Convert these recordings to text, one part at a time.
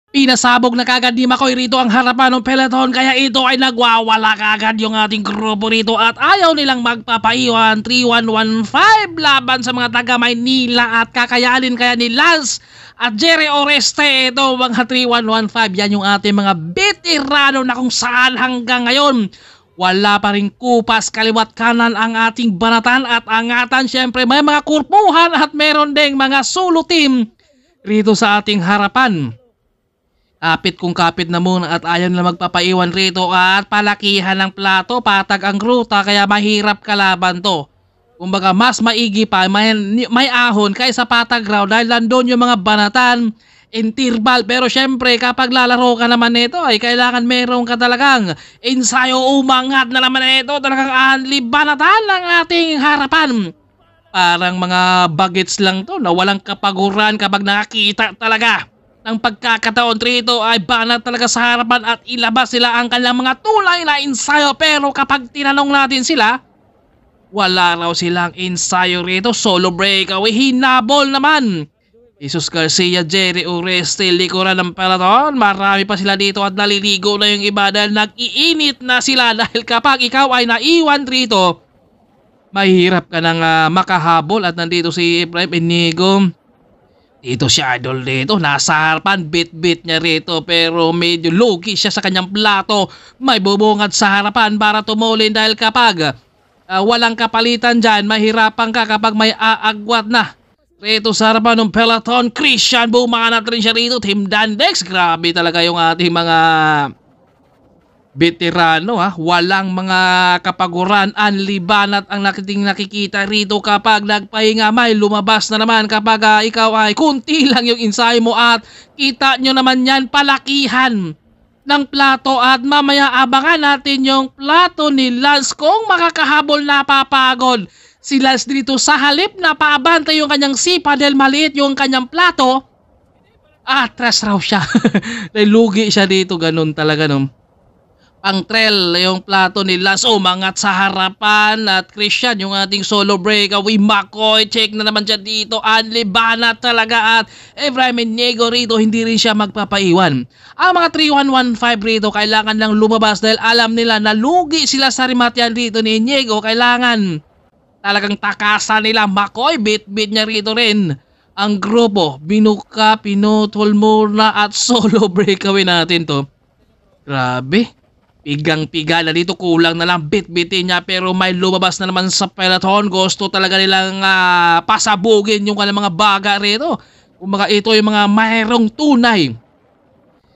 Pinasabog na kagad ni McCoy rito ang harapan ng peloton kaya ito ay nagwawala kagad yung ating grupo rito at ayaw nilang magpapaiwan. 3-1-1-5 laban sa mga taga Maynila at kakayanin kaya ni Lance at Jerry Oreste. Ito mga 3-1-1-5, yan yung ating mga veterano na kung saan hanggang ngayon wala pa rin kupas kaliwat kanan ang ating banatan at angatan. Syempre may mga kurpuhan at meron ding mga solo team rito sa ating harapan. Kapit kung kapit na muna at ayaw na magpapaiwan rito at palakihan ng plato, patag ang ruta kaya mahirap kalaban to. Kumbaga mas maigi pa, may ahon kaysa patag raw dahil nandun yung mga banatan, interval. Pero syempre kapag lalaro ka naman nito ay kailangan meron ka talagang ensayo, umangat na naman nito, talagang anli banatan ng ating harapan. Parang mga bagets lang to na walang kapaguran kapag nakakita talaga ng pagkakataon rito ay banat talaga sa harapan at ilabas sila ang kanilang mga tulay na ensayo. Pero kapag tinanong natin sila, wala raw silang ensayo rito. Solo breakaway, hinabol naman Jesus Garcia, Jerry Oreste, likuran ng peloton. Marami pa sila dito at naliligo na yung iba dahil nag-iinit na sila. Dahil kapag ikaw ay naiwan rito, mahirap ka nang makahabol. At nandito si Efraim Inigo. Dito si Idol dito, nasa harapan, bit-bit niya rito pero medyo lugi siya sa kanyang plato. May bubungad sa harapan para tumulin dahil kapag walang kapalitan dyan, mahirapan ka kapag may aagwat na. Rito sa harapan ng peloton, Christian, bumanat rin siya rito, Team Dandex. Grabe talaga yung ating mga veterano walang mga kapaguran, anliban at ang nakikita rito kapag nagpahinga may lumabas na naman kapag ikaw ay kunti lang yung ensayo mo at kita nyo naman yan, palakihan ng plato at mamaya abangan natin yung plato ni Lance kung makakahabol. Napapagod si Lance dito sa halip na paabante yung kanyang sipa dahil maliit yung kanyang plato. Atras raw siya dahil lugi siya dito, ganun talaga Ang trail yung plato ni Lance, umangat sa harapan at Christian yung ating solo breakaway. McCoy, check na naman siya dito, anlibana talaga at Efraim Inigo rito, hindi rin siya magpapaiwan. Ang mga 3-1-1-5 rito kailangan lang lumabas dahil alam nila na lugi sila sa rematyan rito ni Inigo. Kailangan talagang takasan nila. McCoy, bit-bit niya rito rin ang grupo. Binuka, pinutol muna at solo breakaway natin to. Grabe. Pigang-piga na dito, kulang na lang bit-bitin niya pero may lumabas na naman sa peloton. Gusto talaga nilang pasabugin yung kanilang mga baga rito. Kumbaga ito yung mga mayroong tunay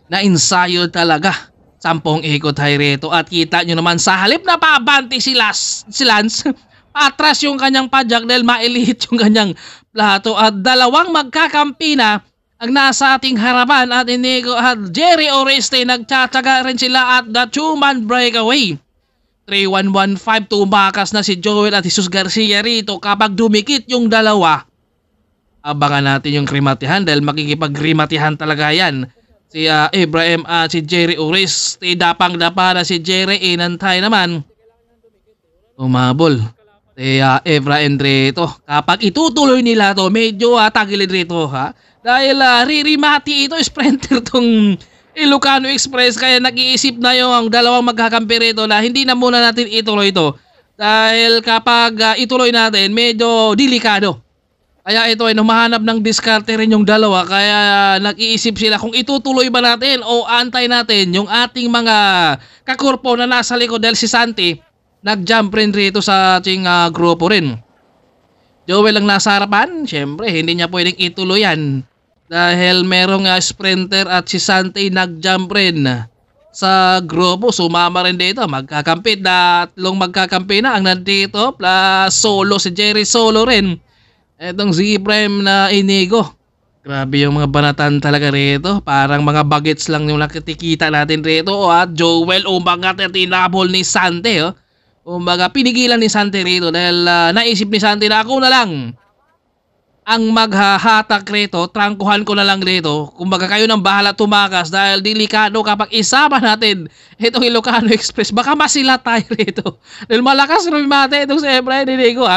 na ensayo talaga. 10 ikot high rito at kita nyo naman sa halip na paabante si Lance, atras yung kanyang padyak dahil mailiit yung kanyang plato at dalawang magkakampi na ang nasa ating harapan at Inigo at Jerry Oreste. Nagtsatsaga rin sila at the 2-man breakaway. 3-1-1-5, tumakas na si Joel at Jesus Garcia rito. Kapag dumikit yung dalawa, abangan natin yung krimatihan dahil makikipagkrimatihan talaga yan. Si Efraim at si Jerry Oreste, dapang-dapa na si Jerry, inantay naman. Umabol si Efraim rito. Kapag itutuloy nila to, medyo tagilid rito dahil ririmati ito, sprinter tong Ilocano Express kaya nag-iisip na yung dalawang magkakampi rito na hindi na muna natin ituloy ito. Dahil kapag ituloy natin, medyo delikado. Kaya ito ay humahanap ng diskarte rin yung dalawa kaya nag-iisip sila kung itutuloy ba natin o antay natin yung ating mga kakurpo na nasa likod dahil si Santi nag-jump rin rito sa ating grupo rin. Joel ang nasa harapan, syempre hindi niya pwedeng ituloy yan. Dahil merong sprinter at si Santi nag-jump rin sa grupo. Sumama rin dito. Magkakampi. Tatlong magkakampi na ang nandito. Plus solo si Jerry, solo rin. Etong si Efraim na Inigo. Grabe yung mga banatan talaga rito. Parang mga bagets lang yung nakikita natin rito. At Joel umangat at tinabol ni Santi. Umbaga pinigilan ni Santi rito dahil naisip ni Santi na ako na lang ang maghahatak rito, trangkuhan ko na lang rito. Kumbaga kayo nang bahala tumakas dahil delikado kapag isama natin itong Ilocano Express. Baka masila tayo rito. Dahil malakas rumimate itong si Efraim Inigo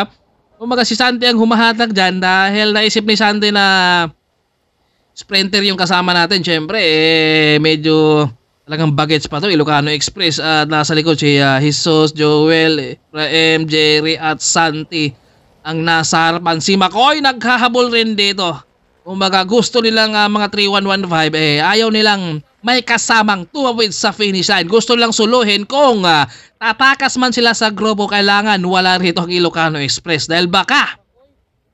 Kumbaga si Santi ang humahatak dyan dahil naisip ni Santi na sprinter yung kasama natin. Syempre, medyo talagang bagets pa to. Ilocano Express. At nasa likod si Jesus, Joel, Efraim, Jerry at Santi ang nasa harapan. Si McCoy naghahabol rin dito. Kumbaga gusto nilang mga 3115 ayaw nilang may kasamang tumawid sa finish line. Gusto lang suluhin kung tatakas man sila sa grupo, kailangan wala rito ang Ilocano Express dahil baka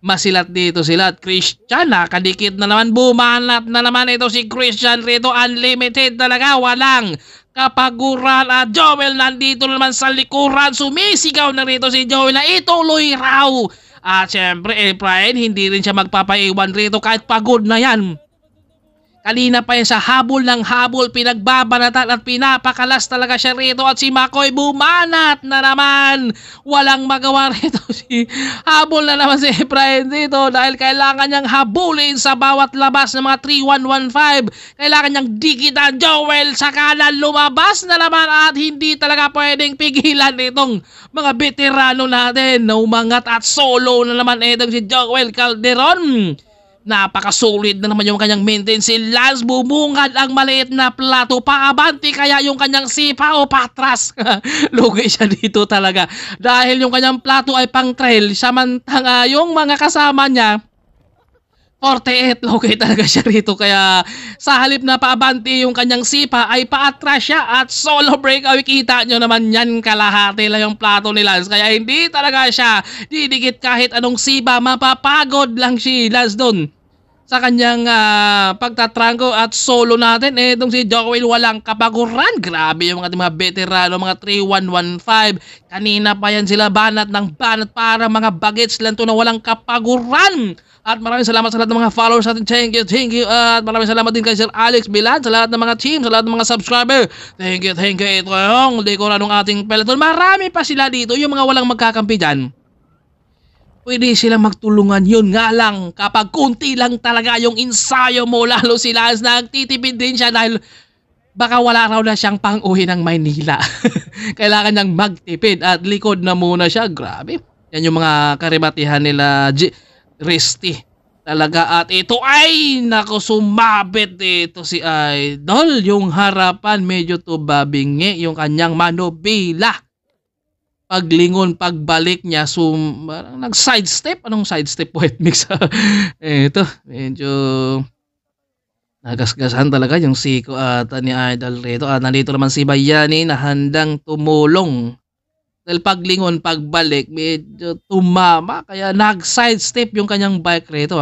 masilat dito sila. At Christian, nakadikit na naman, bumanat na naman ito si Christian rito. Unlimited talaga, walang kapaguran. At Joel nandito naman sa likuran, sumisigaw na rito si Joel na ituloy raw. At syempre Efrain, hindi rin siya magpapaiwan rito kahit pagod na yan. Kanina pa yan sa habol ng habol, pinagbabanatan at pinapakalas talaga siya rito. At si McCoy bumanat na naman. Walang magawa rito. Habol na naman si Efrain dito dahil kailangan niyang habulin sa bawat labas ng mga 3115. Kailangan niyang dikitan. Joel sa kanan, lumabas na naman at hindi talaga pwedeng pigilan itong mga veterano natin na umangat at solo na naman itong si Joel Calderon. Napakasulit na naman yung kanyang maintenance. Si Lance bumungad ang maliit na plato. Paabanti kaya yung kanyang sipa o patras. Lugi siya dito talaga. Dahil yung kanyang plato ay pang trail. Samantang yung mga kasama niya 48, lugi talaga siya rito. Kaya sa halip na paabanti yung kanyang sipa ay paatras siya at solo breakaway. Kita nyo naman yan, kalahati lang yung plato ni Lance. Kaya hindi talaga siya didikit kahit anong sipa. Mapapagod lang si Lance doon sa kanyang pagtatrangko. At solo natin itong si Joel walang kapaguran. Grabe yung ating mga veterano, mga 3115. Kanina pa yan sila banat ng banat para mga bagets lang to na walang kapaguran. At maraming salamat sa lahat ng mga followers natin. Thank you. At maraming salamat din kay Sir Alex Bilan, sa lahat ng mga team, sa lahat ng mga subscriber. Thank you. Ito yung dekora ng ating peloton. Marami pa sila dito, yung mga walang magkakampi dyan. Pwede silang magtulungan, yun nga lang. Kapag kunti lang talaga yung ensayo mo, lalo si Lance, nagtitipid din siya dahil baka wala raw na siyang pang-uwi ng Maynila. Kailangan niyang magtipid at likod na muna siya. Grabe. Yan yung mga karimatihan nila Risty talaga. At ito ay naku, sumabit dito si Idol. Yung harapan medyo tubabingi yung kanyang manubila. Paglingon, pagbalik niya nag-sidestep. Anong sidestep? Wet mix. Ito medyo nagasgasan talaga yung siko at ni Idol rito. At nandito naman si Bayani na handang tumulong. Dahil paglingon, pagbalik, medyo tumama. Kaya nag-sidestep yung kanyang bike rito.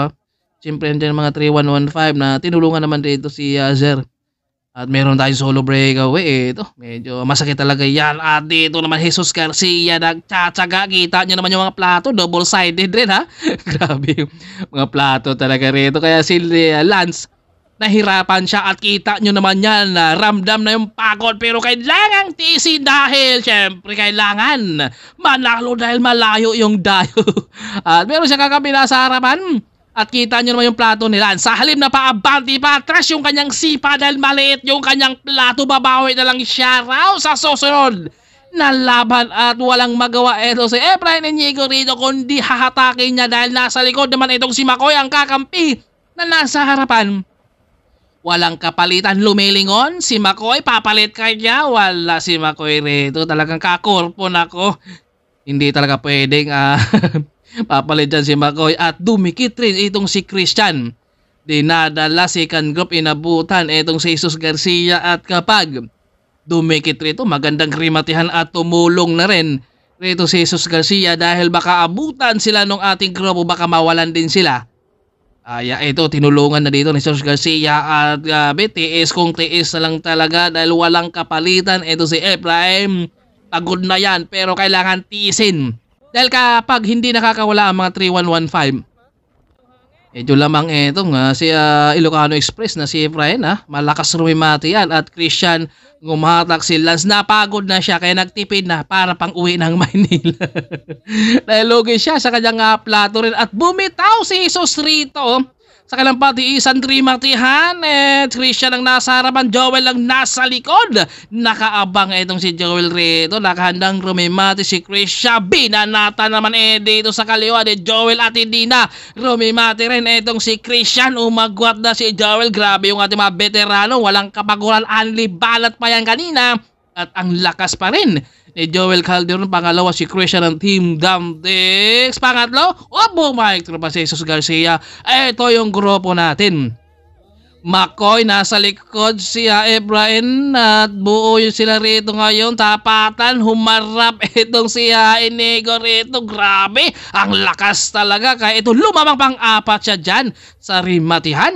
Siyempre, nandiyan mga 3115 na tinulungan naman rito si Zer. At meron tayong solo breakaway. Ito, medyo masakit talaga yan. At dito naman, Jesus Garcia nagtsatsaga. Kita nyo naman yung mga plato. Double-sided rin, ha? Grabe yung mga plato talaga rito. Kaya si Lance, nahirapan siya at kita nyo naman yan, ramdam na yung pagod pero kailangang tiisin dahil syempre kailangan manalo dahil malayo yung dayo. At meron siya kakabila sa harapan at kita nyo naman yung plato nila. Sa halip na paabanti pa, atras yung kanyang sipa dahil maliit yung kanyang plato, babawi na lang siya raw sa susunod na laban at walang magawa ito si Efrain Inigo rito kundi hahatakin niya dahil nasa likod naman itong si McCoy ang kakampi na nasa harapan. Walang kapalitan, lumilingon si McCoy, papalit kanya. Wala si McCoy rito, talagang kakorpon ako. Hindi talaga pwedeng papalit dyan si McCoy. At dumikit rin itong si Christian. Dinadala second group, inabutan itong si Jesus Garcia. At kapag dumikit rito, magandang rimatihan at tumulong na rin rito si Jesus Garcia dahil baka abutan sila ng ating grupo, baka mawalan din sila. Ito, tinulungan na dito ni Jesus Garcia at tiis kung tiis na lang talaga dahil walang kapalitan. Ito si Efraim, pagod na yan pero kailangan tiisin. Dahil kapag hindi nakakawala ang mga 3115, medyo lamang ito nga si Ilocano Express na si Efraim, malakas rumimati yan. At Christian, gumatak si Lance, napagod na siya kaya nagtipid na para pang uwi ng Maynila. Dahil lugi siya sa kanyang plato rin at bumitaw si Jesus rito Sa kanilang patiisan, Trimatihan, Christian ang nasa harapan, Joel ang nasa likod. Nakaabang itong si Joel rito, nakahandang rumimati si Christian. Binanata naman dito sa kaliwa ni Joel at hindi na rumimati rin itong si Christian. Umagwat na si Joel, grabe yung ating mga veterano, walang kapaguran, only balat pa yan kanina. At ang lakas pa rin ni Joel Calderon. Pangalawa si Christian ng Team Damdex. Pangatlo, Obo Mike Tropa Jesus Garcia. Ito yung grupo natin. McCoy nasa likod, si Efrain at buo yung sila rito ngayon. Tapatan, humarap itong si Inigo rito. Grabe, ang lakas talaga. Kaya ito lumamang pang-apat siya dyan sa Rimatihan.